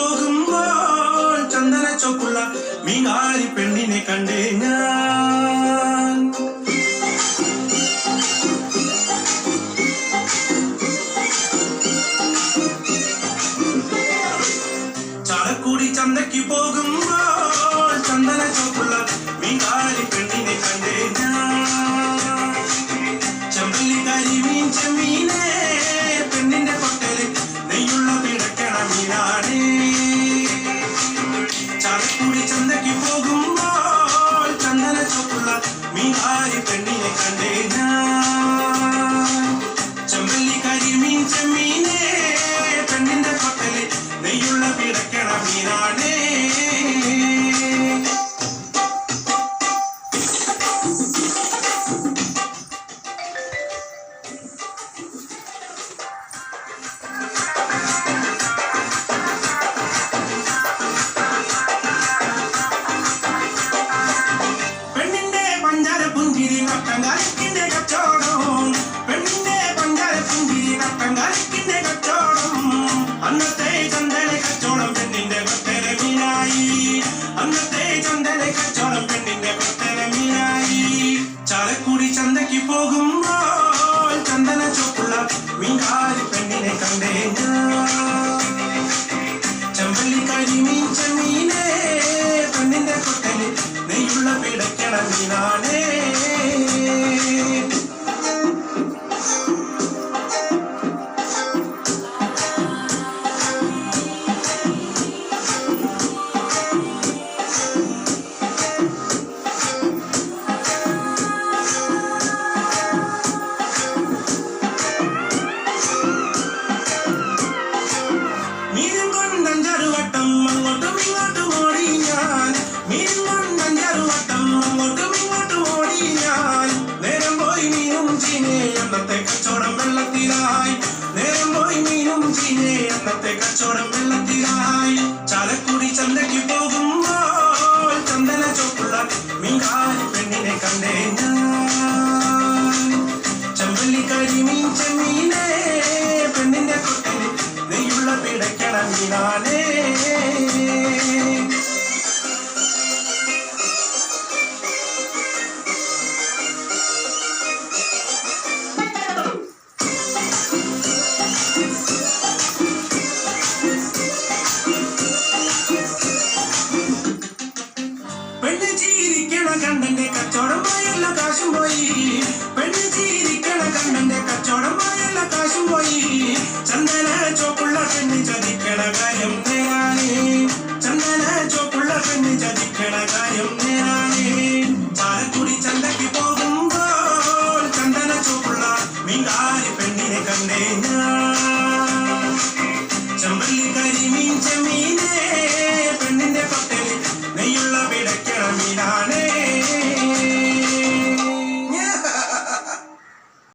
പോകുമ്പോൾ ചന്ദന ചോപ്പുള്ള മീനാരി പെണ്ണിനെ കണ്ടേ ഞാൻ. ചാലക്കുടി ചന്തയ്ക്ക് പോകുമ്പോൾ ചന്ദന ചോപ്പുള്ള മീനാരി പെണ്ണിനെ കണ്ടേ ഞാൻ. ചെമ്പല്ലി കരിമീൻ ചെമ്മീനെ പെണ്ണിന്റെ കൊട്ടല് നെയ്യുള്ള പിടക്കണ മീനാണേ. ചാലക്കുടി ചന്തയ്ക്ക് പോകുമ്പോൾ ചന്ദന ചോപ്പുള്ള മീനാരി പെണ്ണിനെ കണ്ടേ ഞാൻ. ചെമ്പല്ലി കരിമീൻ ചെമ്മീനെ പെണ്ണിന്റെ കൊട്ടല് നെയ്യുള്ള പിടക്കണ മീനാണേ. കട്ടങ്കാലിക്കിന്റെ കച്ചോടം പെണ്ണിന്റെ പഞ്ചാരപ്പുഞ്ചിരി കട്ടങ്കാലിക്കിന്റെ കച്ചോടം. അന്നത്തെ ചന്ദന കച്ചോടം പെണ്ണിന്റെ കൊട്ടര മീനായി. അന്നത്തെ ചന്ദന കച്ചോടം പെണ്ണിന്റെ കൊട്ടര മീനായി. ചാലക്കുടി ചന്തയ്ക്ക് പോകുമ്പോൾ ചന്ദന ചോപ്പുള്ള മീൻകാരി പെണ്ണിനെ കണ്ടേ ഞാൻ. ചെമ്പല്ലി കരിമീൻ ചെമ്മീനെ പെണ്ണിന്റെ കൊട്ടല് നെയ്യുള്ള പിടയ്ക്കണ മീനാണേ. വട്ടം അങ്ങോട്ടും ഇങ്ങോട്ടും ഓടി ഞാൻ. മീൻ കൊണ്ടഞ്ചാറു വട്ടം അങ്ങോട്ടും ഇങ്ങോട്ടും ഓടി ഞാൻ. നേരം പോയി മീനും ചീനെ അന്നത്തെ കച്ചവടം വെള്ളത്തിലായി. നേരം പോയി മീനും ചീനെ അന്നത്തെ കച്ചവടം വെള്ളത്തിലായി. ചാലക്കുടി ചന്തയ്ക്ക് പോകുമ്പോൾ ചന്ദന ചോപ്പുള്ള മീൻകാരി പെണ്ണിനെ കണ്ടേ ഞാൻ. ചെമ്പല്ലി കരിമീൻ ചെമ്മീനെ പെണ്ണിന്റെ കൊട്ടല് നെയ്യുള്ള പിടയ്ക്കണ മീനാണേ. പെണ്ണ് ചീരിക്കണ കണ്ണന്റെ കച്ചവടം പോയല്ല കാശും പോയി. പെണ്ണ് ചീരിക്കണ കണ്ണന്റെ കച്ചവടം പോയല്ല കാശും പോയി. ചന്ദന ചോപ്പുള്ള പെണ്ണ് ചതിക്കണ കാര്യം നേരാണേ. ചന്ദന ചോപ്പുള്ള പെണ്ണ് ചതിക്കണ കാര്യം നേരാണേ. ചാലക്കുടി ചന്തയ്ക്ക് പോകുമ്പോൾ ചന്ദന ചോപ്പുള്ള മീൻകാരി പെണ്ണിനെ കണ്ടേ ഞാൻ. ചെമ്പല്ലി കരിമീൻ ചെമ്മീൻ